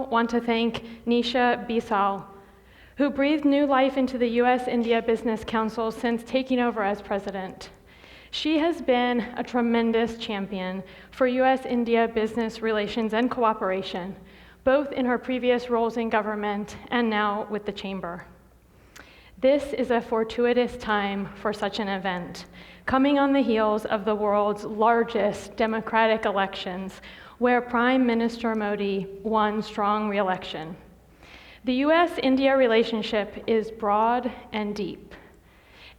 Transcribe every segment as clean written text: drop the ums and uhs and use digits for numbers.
want to thank Nisha Bisal, who breathed new life into the U.S. India Business Council since taking over as president. She has been a tremendous champion for U.S. India business relations and cooperation, both in her previous roles in government and now with the Chamber. This is a fortuitous time for such an event, coming on the heels of the world's largest democratic elections, where Prime Minister Modi won strong re-election. The U.S.-India relationship is broad and deep,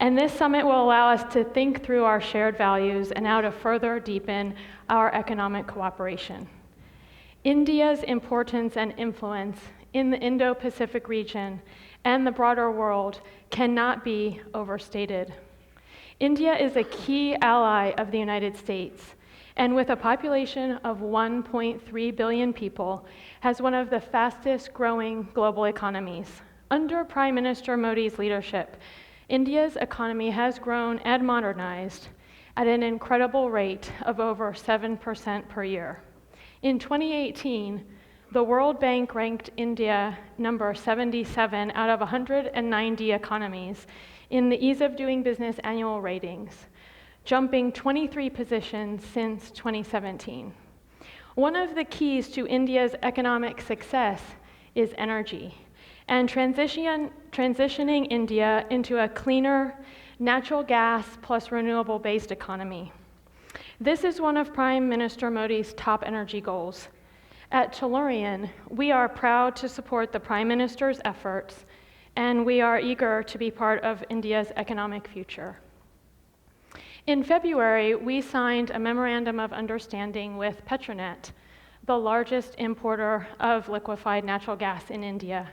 and this summit will allow us to think through our shared values and how to further deepen our economic cooperation. India's importance and influence in the Indo-Pacific region and the broader world cannot be overstated. India is a key ally of the United States, and with a population of 1.3 billion people, has one of the fastest growing global economies. Under Prime Minister Modi's leadership, India's economy has grown and modernized at an incredible rate of over 7% per year. In 2018, the World Bank ranked India number 77 out of 190 economies in the Ease of Doing Business annual ratings, jumping 23 positions since 2017. One of the keys to India's economic success is energy, and transitioning India into a cleaner, natural gas plus renewable-based economy. This is one of Prime Minister Modi's top energy goals. At Tellurian, we are proud to support the Prime Minister's efforts, and we are eager to be part of India's economic future. In February, we signed a memorandum of understanding with Petronet, the largest importer of liquefied natural gas in India.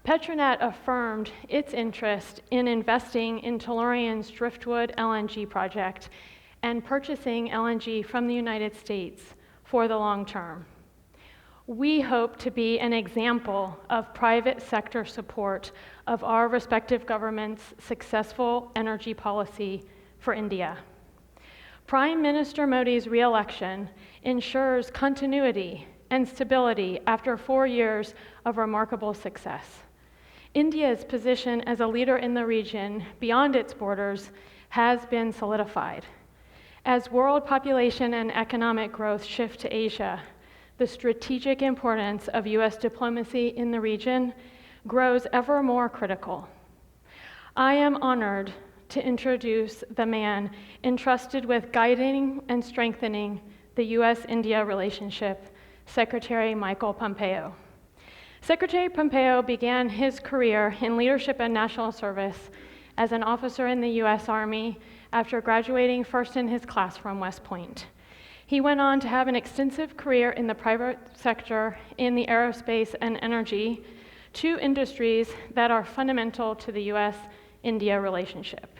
Petronet affirmed its interest in investing in Tellurian's Driftwood LNG project and purchasing LNG from the United States for the long term. We hope to be an example of private sector support of our respective governments' successful energy policy for India. Prime Minister Modi's re-election ensures continuity and stability after 4 years of remarkable success. India's position as a leader in the region beyond its borders has been solidified. As world population and economic growth shift to Asia, the strategic importance of U.S. diplomacy in the region grows ever more critical. I am honored to introduce the man entrusted with guiding and strengthening the U.S.-India relationship, Secretary Michael Pompeo. Secretary Pompeo began his career in leadership and national service as an officer in the U.S. Army after graduating first in his class from West Point. He went on to have an extensive career in the private sector in the aerospace and energy, two industries that are fundamental to the U.S.-India relationship.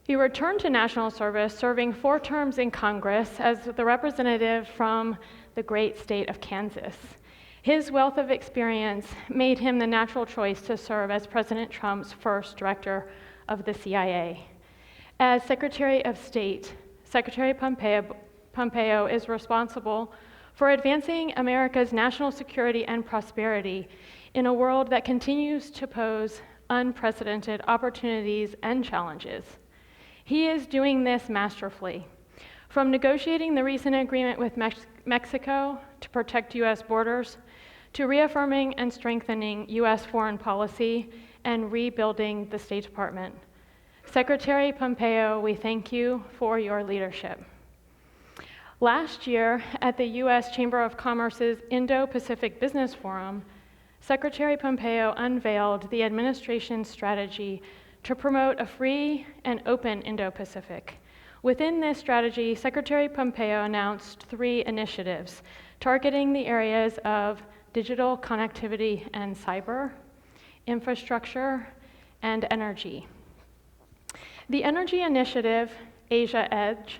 He returned to national service, serving 4 terms in Congress as the representative from the great state of Kansas. His wealth of experience made him the natural choice to serve as President Trump's first director of the CIA. As Secretary of State, Secretary Pompeo is responsible for advancing America's national security and prosperity in a world that continues to pose unprecedented opportunities and challenges. He is doing this masterfully. From negotiating the recent agreement with Mexico to protect U.S. borders, to reaffirming and strengthening U.S. foreign policy and rebuilding the State Department. Secretary Pompeo, we thank you for your leadership. Last year, at the U.S. Chamber of Commerce's Indo-Pacific Business Forum, Secretary Pompeo unveiled the administration's strategy to promote a free and open Indo-Pacific. Within this strategy, Secretary Pompeo announced 3 initiatives targeting the areas of digital connectivity and cyber, infrastructure, and energy. The energy initiative, Asia Edge,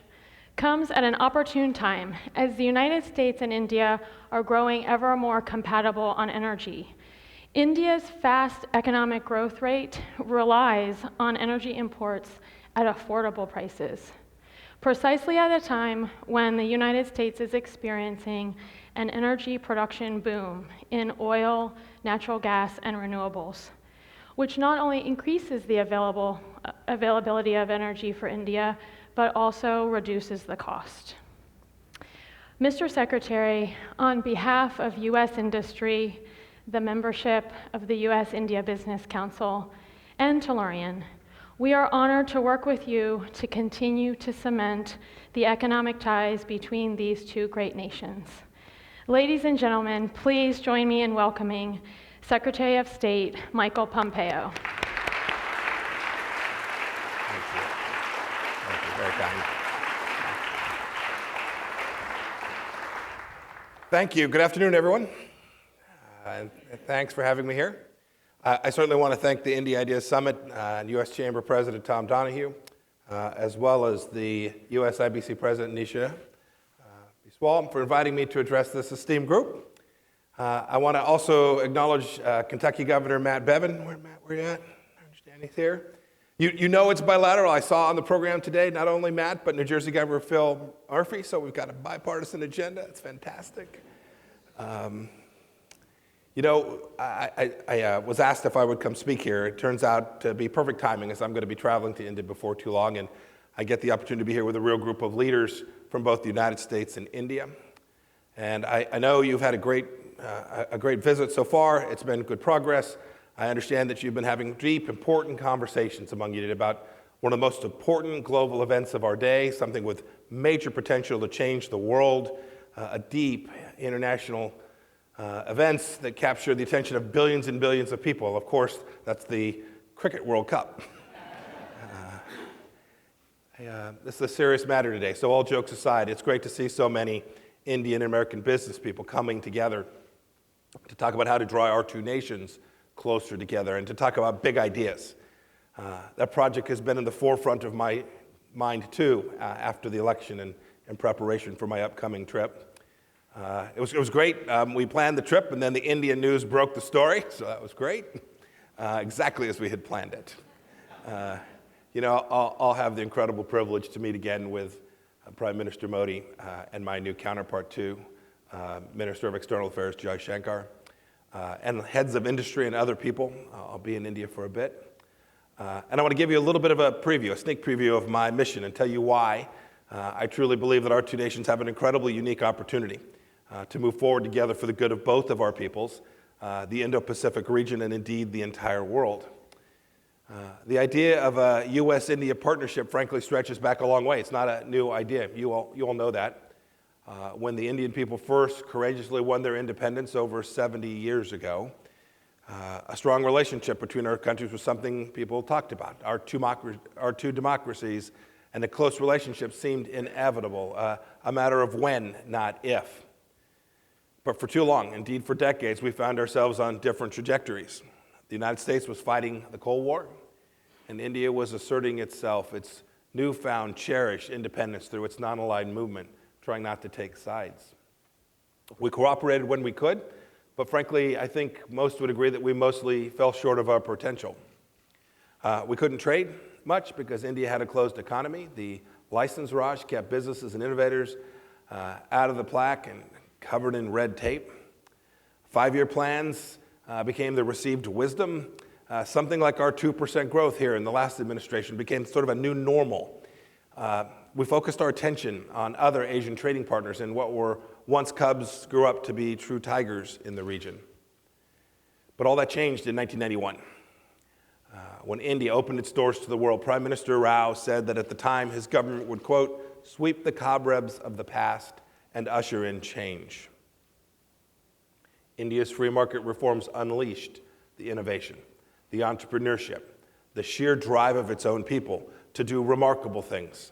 comes at an opportune time as the United States and India are growing ever more compatible on energy. India's fast economic growth rate relies on energy imports at affordable prices. precisely at a time when the United States is experiencing an energy production boom in oil, natural gas, and renewables, which not only increases the availability of energy for India, but also reduces the cost. Mr. Secretary, on behalf of U.S. industry, the membership of the U.S. India Business Council, and Tellurian, we are honored to work with you to continue to cement the economic ties between these two great nations. Ladies and gentlemen, please join me in welcoming Secretary of State Michael Pompeo. Thank you. Thank you. Very kind. Thank you. Good afternoon, everyone. And thanks for having me here. I certainly want to thank the India Ideas Summit and U.S. Chamber President Tom Donahue, as well as the USIBC President Nisha Biswal for inviting me to address this esteemed group. I want to also acknowledge Kentucky Governor Matt Bevin. Where are you at? I understand he's here. You know it's bilateral. I saw on the program today not only Matt, but New Jersey Governor Phil Murphy, so we've got a bipartisan agenda. It's fantastic. You know, I was asked if I would come speak here. It turns out to be perfect timing, as I'm going to be traveling to India before too long, and I get the opportunity to be here with a real group of leaders from both the United States and India. And I know you've had a great visit so far. It's been good progress. I understand that you've been having deep, important conversations among you about one of the most important global events of our day, something with major potential to change the world, a deep international events that capture the attention of billions and billions of people. Of course, that's the Cricket World Cup. This is a serious matter today, so all jokes aside, it's great to see so many Indian and American business people coming together to talk about how to draw our two nations closer together and to talk about big ideas. That project has been in the forefront of my mind, too, after the election and in preparation for my upcoming trip. It was great. We planned the trip, and then the Indian news broke the story, so that was great, exactly as we had planned it. You know, I'll have the incredible privilege to meet again with Prime Minister Modi and my new counterpart, too, Minister of External Affairs, Jai Shankar, and heads of industry and other people. I'll be in India for a bit. And I want to give you a little bit of a preview, a sneak preview of my mission and tell you why I truly believe that our two nations have an incredibly unique opportunity to move forward together for the good of both of our peoples, the Indo-Pacific region, and indeed the entire world. The idea of a U.S. India partnership, frankly, stretches back a long way. It's not a new idea. You all know that. When the Indian people first courageously won their independence over 70 years ago, a strong relationship between our countries was something people talked about. Our two democracies and a close relationship seemed inevitable, a matter of when, not if. But for too long, indeed for decades, we found ourselves on different trajectories. The United States was fighting the Cold War, and India was asserting itself, its newfound, cherished independence through its non-aligned movement, trying not to take sides. We cooperated when we could, but frankly, I think most would agree that we mostly fell short of our potential. We couldn't trade much because India had a closed economy. The license rush kept businesses and innovators out of the plaque and covered in red tape. 5-year plans became the received wisdom. Something like our 2% growth here in the last administration became sort of a new normal. We focused our attention on other Asian trading partners, and what were once cubs grew up to be true tigers in the region. But all that changed in 1991. When India opened its doors to the world, Prime Minister Rao said that at the time his government would, quote, sweep the cobwebs of the past and usher in change. India's free market reforms unleashed the innovation, the entrepreneurship, the sheer drive of its own people to do remarkable things.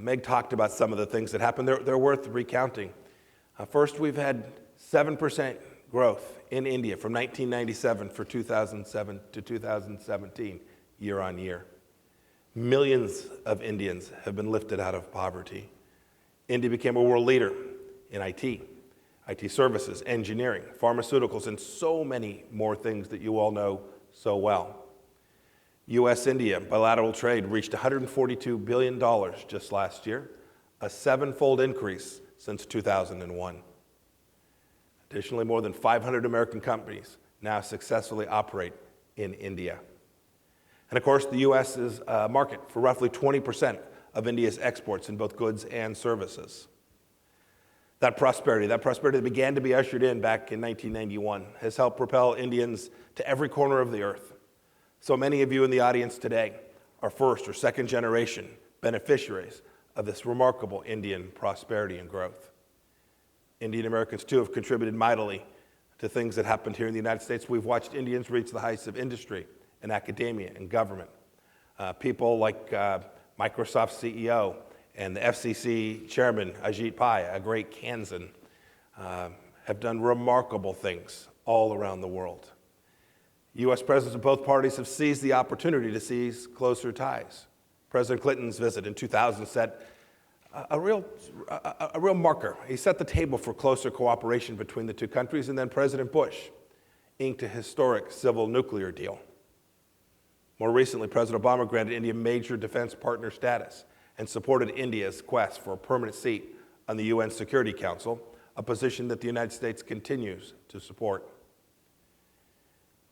Meg talked about some of the things that happened. They're worth recounting. First, we've had 7% growth in India from 1997 for 2007 to 2017, year on year. Millions of Indians have been lifted out of poverty. India became a world leader in IT services, engineering, pharmaceuticals, and so many more things that you all know so well. U.S. India bilateral trade reached $142 billion just last year, a seven-fold increase since 2001. Additionally, more than 500 American companies now successfully operate in India. And of course, the U.S. is a market for roughly 20% of India's exports in both goods and services. That prosperity that began to be ushered in back in 1991 has helped propel Indians to every corner of the earth. So many of you in the audience today are first or second generation beneficiaries of this remarkable Indian prosperity and growth. Indian Americans, too, have contributed mightily to things that happened here in the United States. We've watched Indians reach the heights of industry and academia and government. People like Microsoft's CEO and the FCC chairman, Ajit Pai, a great Kansan, have done remarkable things all around the world. U.S. presidents of both parties have seized the opportunity to seize closer ties. President Clinton's visit in 2000 set a real marker. He set the table for closer cooperation between the two countries, and then President Bush inked a historic civil nuclear deal. More recently, President Obama granted India major defense partner status and supported India's quest for a permanent seat on the UN Security Council, a position that the United States continues to support.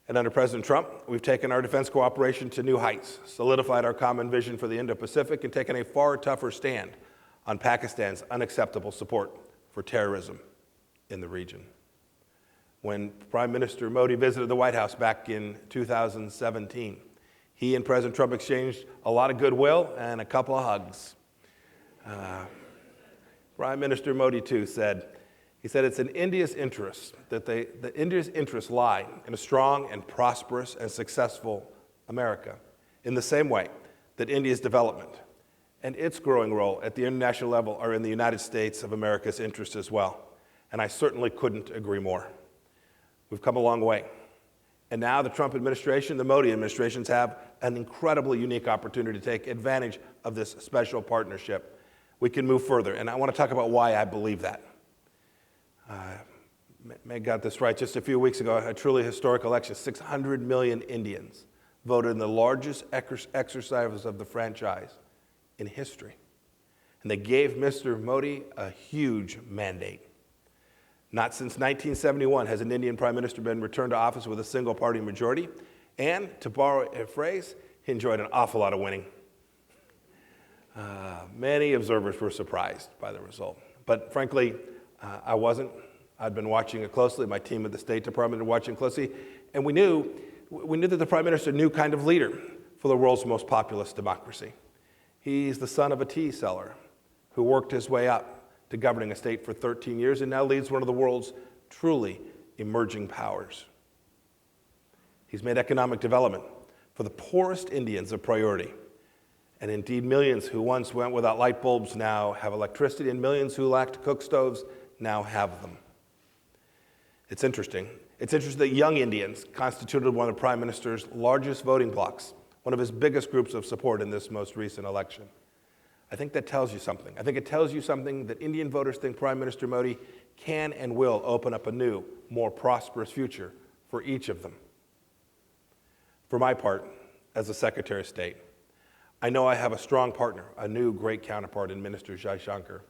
And under President Trump, we've taken our defense cooperation to new heights, solidified our common vision for the Indo-Pacific, and taken a far tougher stand on Pakistan's unacceptable support for terrorism in the region. When Prime Minister Modi visited the White House back in 2017, he and President Trump exchanged a lot of goodwill and a couple of hugs. Prime Minister Modi, too, said it's in India's interest that India's interests lie in a strong and prosperous and successful America, in the same way that India's development and its growing role at the international level are in the United States of America's interest as well. And I certainly couldn't agree more. We've come a long way. And now the Trump administration, the Modi administrations have an incredibly unique opportunity to take advantage of this special partnership. We can move further, and I want to talk about why I believe that. May got this right. Just a few weeks ago, a truly historic election, 600 million Indians voted in the largest exercise of the franchise in history. And they gave Mr. Modi a huge mandate. Not since 1971 has an Indian prime minister been returned to office with a single-party majority. And, to borrow a phrase, he enjoyed an awful lot of winning. Many observers were surprised by the result. But frankly, I wasn't. I'd been watching it closely. My team at the State Department were watching closely. And we knew that the prime minister, a new kind of leader for the world's most populous democracy. He's the son of a tea seller who worked his way up to governing a state for 13 years and now leads one of the world's truly emerging powers. He's made economic development for the poorest Indians a priority. And indeed, millions who once went without light bulbs now have electricity, and millions who lacked cook stoves now have them. It's interesting. It's interesting that young Indians constituted one of the Prime Minister's largest voting blocs, one of his biggest groups of support in this most recent election. I think that tells you something. I think it tells you something that Indian voters think Prime Minister Modi can and will open up a new, more prosperous future for each of them. For my part, as a Secretary of State, I know I have a strong partner, a new great counterpart in Minister Jaishankar,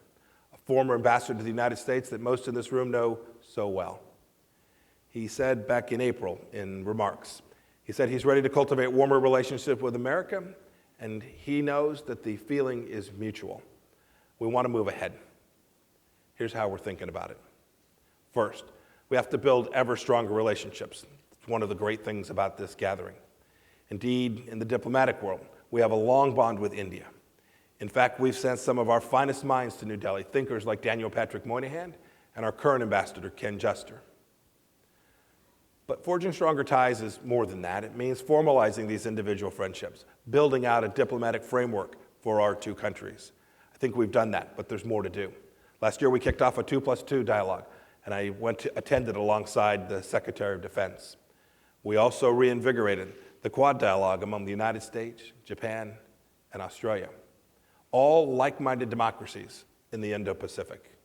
a former ambassador to the United States that most in this room know so well. He said back in April in remarks, he said he's ready to cultivate warmer relationship with America, and he knows that the feeling is mutual. We want to move ahead. Here's how we're thinking about it. First, we have to build ever stronger relationships. It's one of the great things about this gathering. Indeed, in the diplomatic world, we have a long bond with India. In fact, we've sent some of our finest minds to New Delhi, thinkers like Daniel Patrick Moynihan and our current ambassador, Ken Juster. But forging stronger ties is more than that. It means formalizing these individual friendships, building out a diplomatic framework for our two countries. I think we've done that, but there's more to do. Last year, we kicked off a 2+2 dialogue, and I attended alongside the Secretary of Defense. We also reinvigorated the Quad dialogue among the United States, Japan, and Australia, all like-minded democracies in the Indo-Pacific.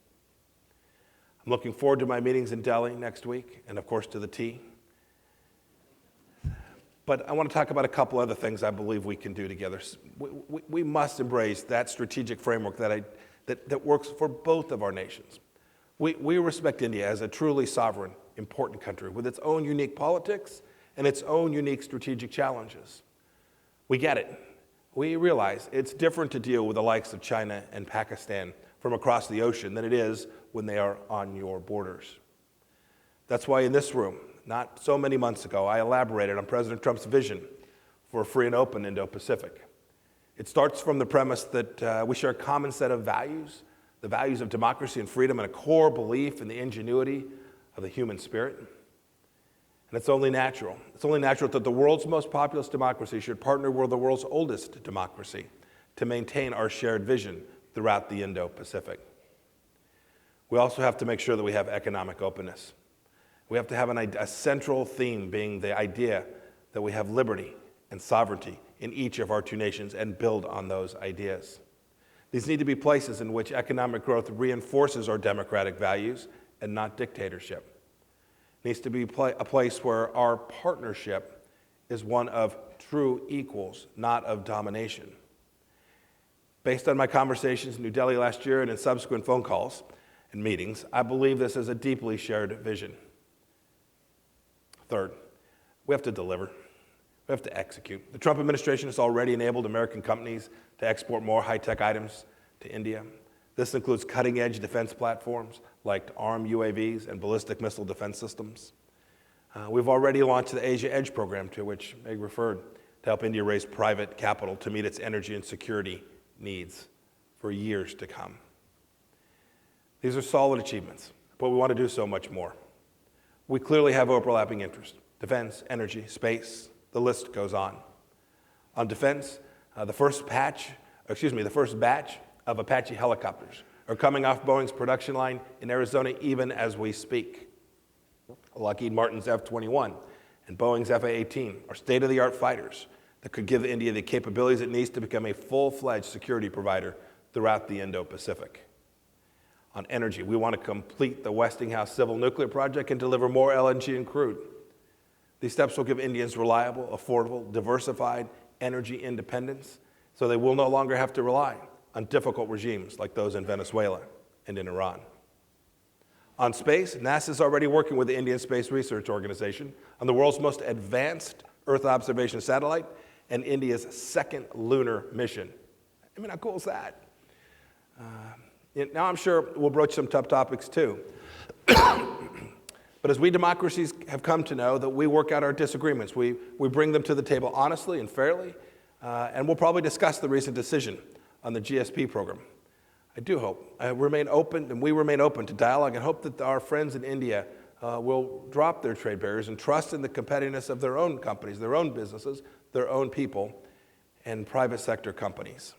I'm looking forward to my meetings in Delhi next week, and of course to the tea. But I want to talk about a couple other things I believe we can do together. We must embrace that strategic framework that I that works for both of our nations. We respect India as a truly sovereign, important country with its own unique politics and its own unique strategic challenges. We get it. We realize it's different to deal with the likes of China and Pakistan from across the ocean than it is when they are on your borders. That's why in this room, not so many months ago, I elaborated on President Trump's vision for a free and open Indo-Pacific. It starts from the premise that we share a common set of values, the values of democracy and freedom, and a core belief in the ingenuity of the human spirit. And it's only natural. It's only natural that the world's most populous democracy should partner with the world's oldest democracy to maintain our shared vision throughout the Indo-Pacific. We also have to make sure that we have economic openness. We have to have a central theme being the idea that we have liberty and sovereignty in each of our two nations and build on those ideas. These need to be places in which economic growth reinforces our democratic values and not dictatorship. It needs to be a place where our partnership is one of true equals, not of domination. Based on my conversations in New Delhi last year and in subsequent phone calls and meetings, I believe this is a deeply shared vision. Third, we have to deliver. We have to execute. The Trump administration has already enabled American companies to export more high-tech items to India. This includes cutting-edge defense platforms like armed UAVs and ballistic missile defense systems. We've already launched the Asia Edge program, to which Meg referred, to help India raise private capital to meet its energy and security needs for years to come. These are solid achievements, but we want to do so much more. We clearly have overlapping interests: defense, energy, space, the list goes on. On defense, the first batch of Apache helicopters are coming off Boeing's production line in Arizona even as we speak. Lockheed Martin's F-21 and Boeing's F-A-18 are state-of-the-art fighters that could give India the capabilities it needs to become a full-fledged security provider throughout the Indo-Pacific. On energy, we want to complete the Westinghouse civil nuclear project and deliver more LNG and crude. These steps will give Indians reliable, affordable, diversified energy independence so they will no longer have to rely on difficult regimes like those in Venezuela and in Iran. On space, NASA is already working with the Indian Space Research Organization on the world's most advanced Earth observation satellite and India's second lunar mission. I mean, how cool is that? Now I'm sure we'll broach some tough topics too. But as we democracies have come to know that we work out our disagreements, we bring them to the table honestly and fairly, and we'll probably discuss the recent decision on the GSP program. I do hope. We remain open to dialogue and hope that our friends in India will drop their trade barriers and trust in the competitiveness of their own companies, their own businesses, their own people, and private sector companies.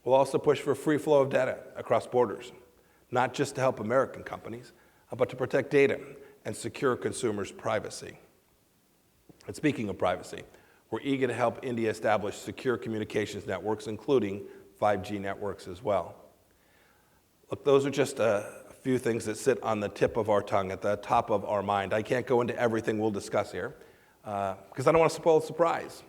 We'll also push for free flow of data across borders, not just to help American companies, but to protect data and secure consumers' privacy. And speaking of privacy, we're eager to help India establish secure communications networks, including 5G networks as well. Look, those are just a few things that sit on the tip of our tongue, at the top of our mind. I can't go into everything we'll discuss here, because I don't want to spoil the surprise.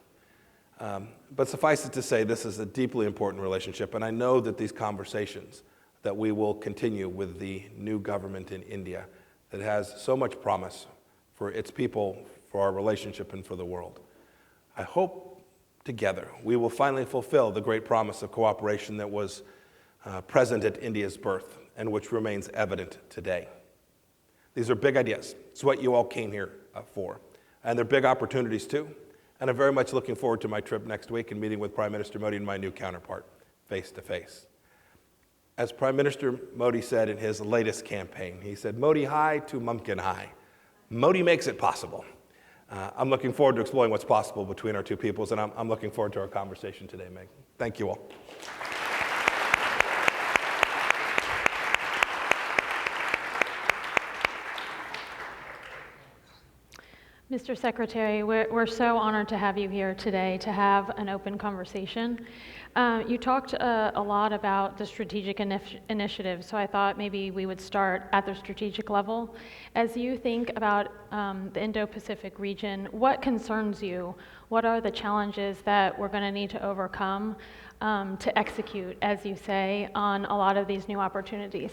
But suffice it to say, this is a deeply important relationship, and I know that these conversations that we will continue with the new government in India that has so much promise for its people, for our relationship, and for the world. I hope together we will finally fulfill the great promise of cooperation that was present at India's birth and which remains evident today. These are big ideas. It's what you all came here for. And they're big opportunities too. And I'm very much looking forward to my trip next week and meeting with Prime Minister Modi and my new counterpart face to face. As Prime Minister Modi said in his latest campaign, he said, "Modi hai to Mumkin hai." Modi makes it possible. I'm looking forward to exploring what's possible between our two peoples, and I'm looking forward to our conversation today, Meg. Thank you all. Mr. Secretary, we're so honored to have you here today to have an open conversation. You talked a lot about the strategic initiatives, so I thought maybe we would start at the strategic level. As you think about the Indo-Pacific region, what concerns you? What are the challenges that we're going to need to overcome to execute, as you say, on a lot of these new opportunities?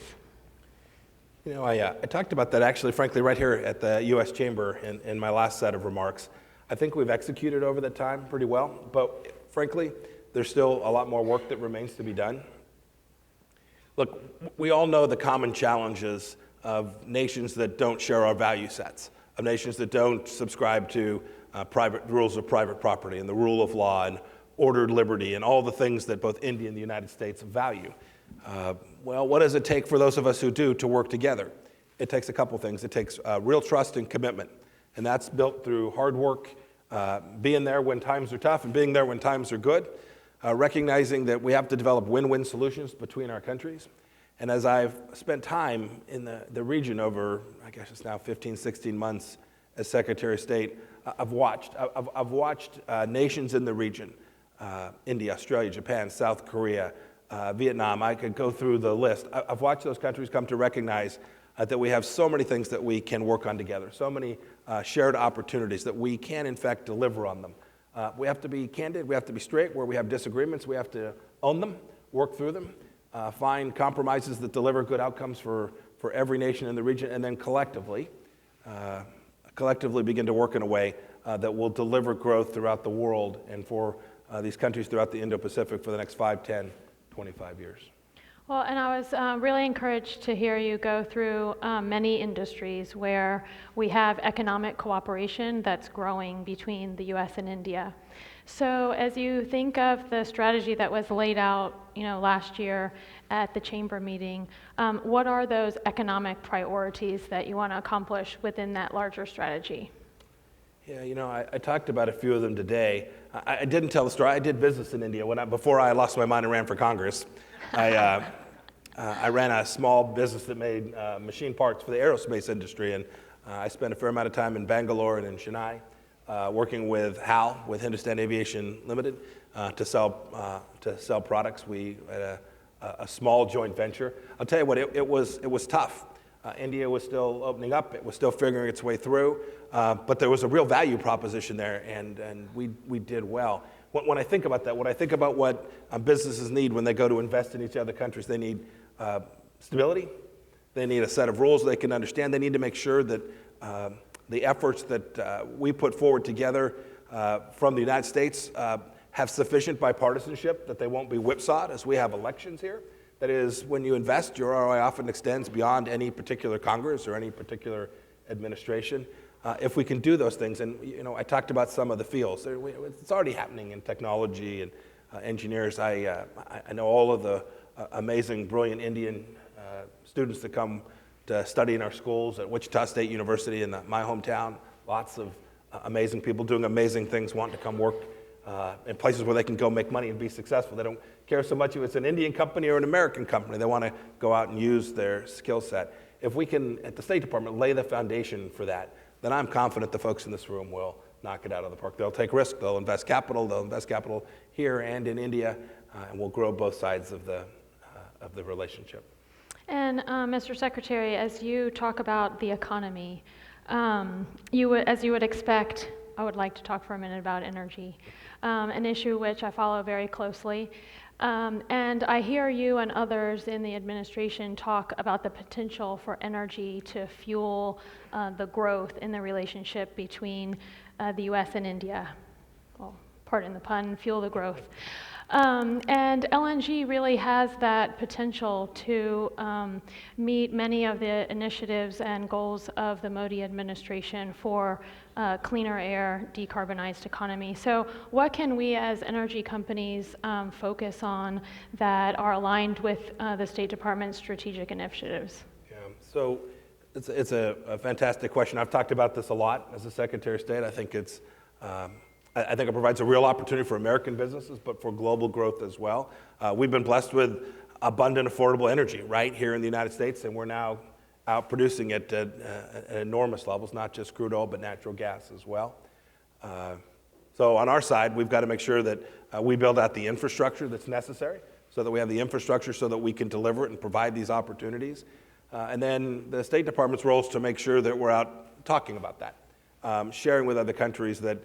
You know, I talked about that actually, frankly, right here at the U.S. Chamber in my last set of remarks. I think we've executed over that time pretty well, but frankly, there's still a lot more work that remains to be done. Look, we all know the common challenges of nations that don't share our value sets, of nations that don't subscribe to private rules of private property and the rule of law and ordered liberty and all the things that both India and the United States value. Well, what does it take for those of us who do to work together? It takes a couple things. It takes real trust and commitment, and that's built through hard work, being there when times are tough and being there when times are good, recognizing that we have to develop win-win solutions between our countries. And as I've spent time in the region over, I guess it's now 15, 16 months as Secretary of State, I've watched nations in the region, India, Australia, Japan, South Korea, Vietnam. I could go through the list. I've watched those countries come to recognize that we have so many things that we can work on together, so many shared opportunities that we can, in fact, deliver on them. We have to be candid, we have to be straight. Where we have disagreements, we have to own them, work through them, find compromises that deliver good outcomes for every nation in the region, and then collectively begin to work in a way that will deliver growth throughout the world and for these countries throughout the Indo-Pacific for the next 5, 10, 25 years. Well, and I was really encouraged to hear you go through many industries where we have economic cooperation that's growing between the U.S. and India. So as you think of the strategy that was laid out, last year at the chamber meeting, what are those economic priorities that you want to accomplish within that larger strategy? Yeah, I talked about a few of them today. I didn't tell the story. I did business in India before I lost my mind and ran for Congress. I ran a small business that made machine parts for the aerospace industry, and I spent a fair amount of time in Bangalore and in Chennai working with HAL, with Hindustan Aviation Limited, to sell products. We had a small joint venture. I'll tell you what, it was tough. India was still opening up. It was still figuring its way through, but there was a real value proposition there, and we did well. When I think about that, when I think about what businesses need when they go to invest in each other countries, they need stability. They need a set of rules they can understand. They need to make sure that the efforts that we put forward together from the United States have sufficient bipartisanship, that they won't be whipsawed as we have elections here. That is, when you invest, your ROI often extends beyond any particular Congress or any particular administration. If we can do those things, and I talked about some of the fields. It's already happening in technology and engineers. I know all of the amazing, brilliant Indian students that come to study in our schools at Wichita State University in my hometown. Lots of amazing people doing amazing things, wanting to come work in places where they can go make money and be successful. They don't care so much if it's an Indian company or an American company. They want to go out and use their skill set. If we can, at the State Department, lay the foundation for that, then I'm confident the folks in this room will knock it out of the park. They'll take risk, they'll invest capital here and in India, and we'll grow both sides of the relationship. And Mr. Secretary, as you talk about the economy, as you would expect, I would like to talk for a minute about energy, an issue which I follow very closely. And I hear you and others in the administration talk about the potential for energy to fuel the growth in the relationship between the U.S. and India. Well, pardon the pun, fuel the growth. And LNG really has that potential to meet many of the initiatives and goals of the Modi administration for cleaner air, decarbonized economy. So what can we as energy companies focus on that are aligned with the State Department's strategic initiatives? Yeah, so it's a fantastic question. I've talked about this a lot as a Secretary of State. I think I think it provides a real opportunity for American businesses, but for global growth as well. We've been blessed with abundant, affordable energy right here in the United States, and we're now out producing it at enormous levels, not just crude oil, but natural gas as well. So on our side, we've got to make sure that we build out the infrastructure that's necessary so that we have the infrastructure so that we can deliver it and provide these opportunities. And then the State Department's role is to make sure that we're out talking about that, sharing with other countries that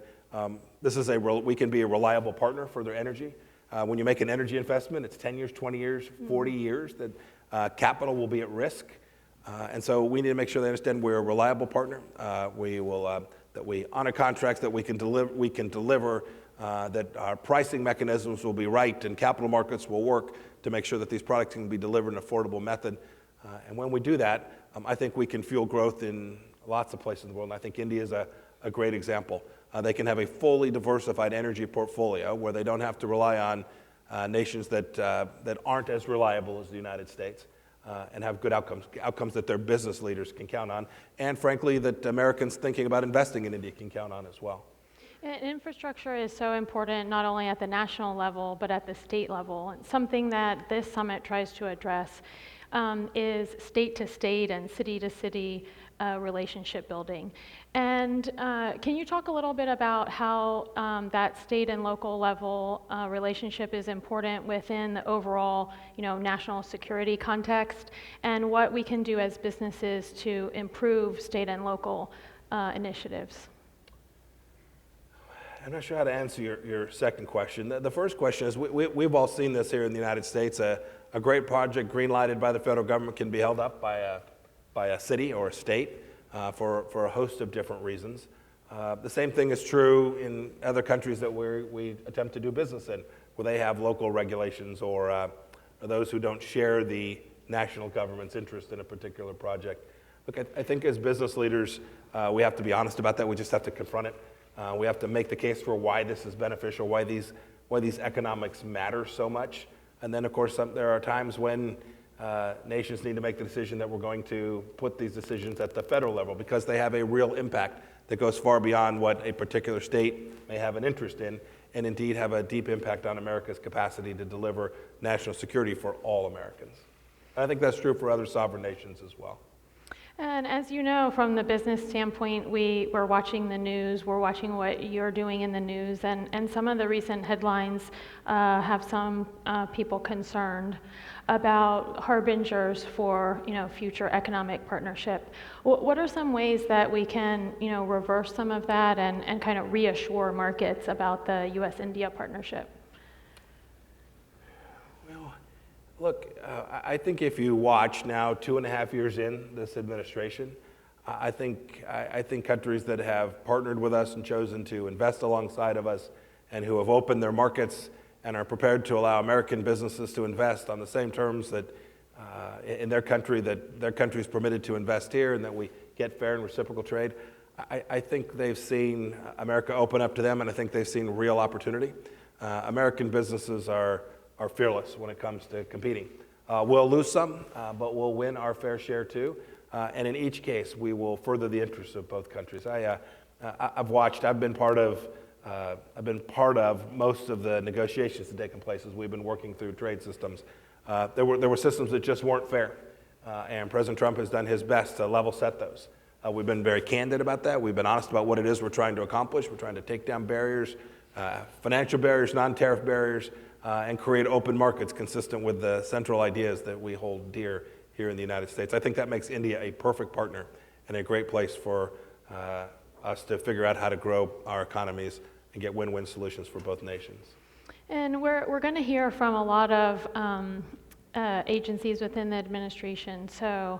we can be a reliable partner for their energy. When you make an energy investment, it's 10 years, 20 years, 40 years that capital will be at risk. And so we need to make sure they understand we're a reliable partner. That we honor contracts that we can deliver, that our pricing mechanisms will be right and capital markets will work to make sure that these products can be delivered in an affordable method. And when we do that, I think we can fuel growth in lots of places in the world. And I think India is a great example. They can have a fully diversified energy portfolio where they don't have to rely on nations that aren't as reliable as the United States. And have good outcomes that their business leaders can count on, and frankly, that Americans thinking about investing in India can count on as well. And infrastructure is so important not only at the national level, but at the state level. And something that this summit tries to address is state-to-state and city-to-city relationship building. And can you talk a little bit about how that state and local level relationship is important within the overall, national security context, and what we can do as businesses to improve state and local initiatives? I'm not sure how to answer your second question. The first question is, we've all seen this here in the United States. A great project green-lighted by the federal government can be held up by a city or a state for a host of different reasons. The same thing is true in other countries that we attempt to do business in, where they have local regulations or those who don't share the national government's interest in a particular project. Look, I think as business leaders, we have to be honest about that. We just have to confront it. We have to make the case for why this is beneficial, why these economics matter so much. And then, of course, there are times when nations need to make the decision that we're going to put these decisions at the federal level because they have a real impact that goes far beyond what a particular state may have an interest in, and indeed have a deep impact on America's capacity to deliver national security for all Americans. And I think that's true for other sovereign nations as well. And as you know, from the business standpoint, we're watching the news, we're watching what you're doing in the news, and some of the recent headlines have some people concerned about harbingers for future economic partnership. What are some ways that we can reverse some of that and kind of reassure markets about the U.S. India partnership? Look, I think if you watch now 2.5 years in this administration, I think countries that have partnered with us and chosen to invest alongside of us and who have opened their markets and are prepared to allow American businesses to invest on the same terms that in their country that their country is permitted to invest here and that we get fair and reciprocal trade, I think they've seen America open up to them, and I think they've seen real opportunity. American businesses are fearless when it comes to competing. We'll lose some, but we'll win our fair share too. And in each case, we will further the interests of both countries. I've been part of most of the negotiations that have taken place as we've been working through trade systems. There were systems that just weren't fair, and President Trump has done his best to level set those. We've been very candid about that. We've been honest about what it is we're trying to accomplish. We're trying to take down barriers, financial barriers, non-tariff barriers, and create open markets consistent with the central ideas that we hold dear here in the United States. I think that makes India a perfect partner and a great place for us to figure out how to grow our economies and get win-win solutions for both nations. And we're going to hear from a lot of agencies within the administration. So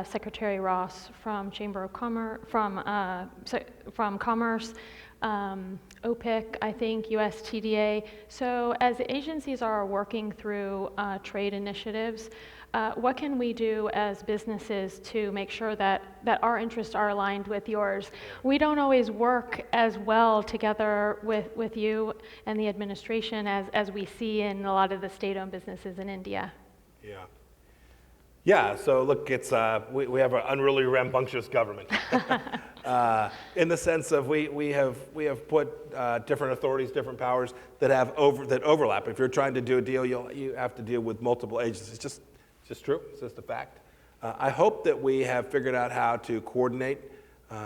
Secretary Ross from Chamber of Commerce, from Commerce, OPIC, I think, U.S. TDA. So as agencies are working through trade initiatives, what can we do as businesses to make sure that our interests are aligned with yours? We don't always work as well together with you and the administration as we see in a lot of the state-owned businesses in India. Yeah, so look, it's we have an unruly, rambunctious government. In the sense of we have put different authorities, different powers that overlap. If you're trying to do a deal, you have to deal with multiple agencies. It's just true. It's just a fact. I hope that we have figured out how to coordinate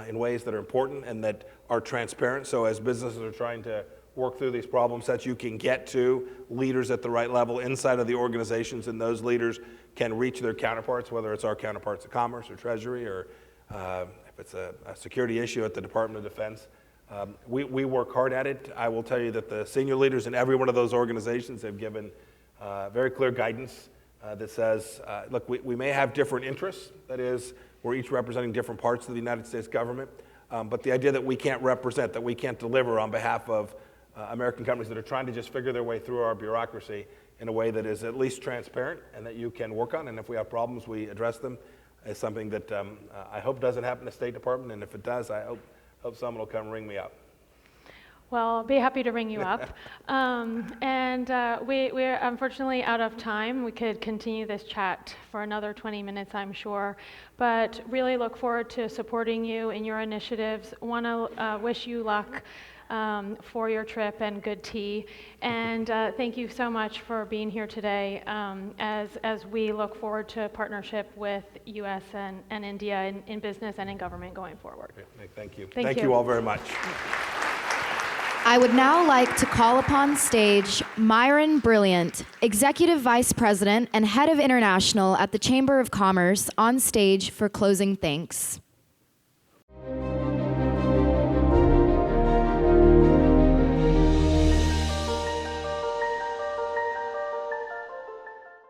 in ways that are important and that are transparent. So as businesses are trying to work through these problem sets, you can get to leaders at the right level inside of the organizations, and those leaders can reach their counterparts, whether it's our counterparts at Commerce or Treasury, or if it's a security issue at the Department of Defense. We work hard at it. I will tell you that the senior leaders in every one of those organizations have given very clear guidance that says, look, we may have different interests. That is, we're each representing different parts of the United States government. But the idea that we can't represent, that we can't deliver on behalf of American companies that are trying to just figure their way through our bureaucracy in a way that is at least transparent and that you can work on, and if we have problems, we address them, is something that I hope doesn't happen in the State Department, and if it does, I hope someone will come ring me up. Well, I'll be happy to ring you up. We're unfortunately out of time. We could continue this chat for another 20 minutes, I'm sure, but really look forward to supporting you in your initiatives. Want to wish you luck for your trip and good tea. And thank you so much for being here today as we look forward to partnership with U.S. and India in business and in government going forward. Thank you. Thank you. You all very much. I would now like to call upon stage Myron Brilliant, Executive Vice President and Head of International at the Chamber of Commerce, on stage for closing thanks.